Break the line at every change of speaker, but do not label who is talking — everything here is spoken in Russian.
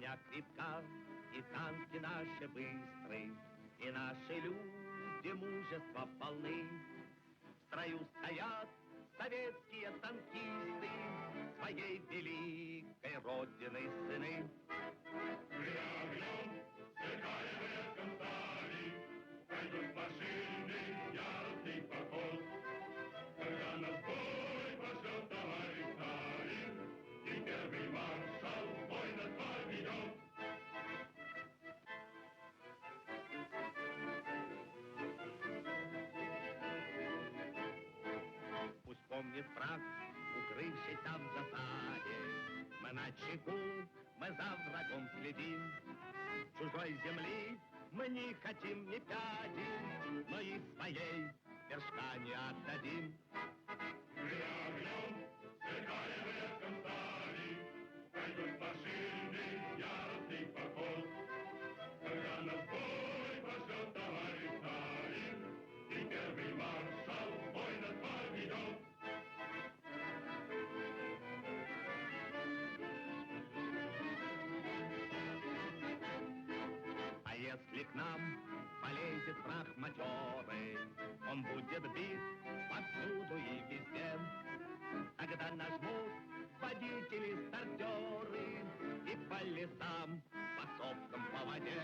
броня крепка, и танки наши быстрые, и наши люди мужества полны. В строю стоят советские танкисты, своей великой Родины сыны.
Огнем, сверкая блеском стали, пойдут машины, яростный поход. Когда нас бой пошлет товарищ Сталин, и первый маршал бой нас поведет.
Пусть помнит враг, укрывшийся в засаде, мы на чеку, мы за врагом следим. Чужой земли мы не хотим ни пяди, но и своей вершка не отдадим.
Огнем, сверкая блеском стали, пойдут машины, яростный поход. Когда нас бой пошлет товарищ Сталин, и первый маршал бой нас поведет.
А если к нам полезет враг матерый, он будет бит повсюду и везде. Тогда нажмут водители-стартеры и по лесам, по сопкам, по воде.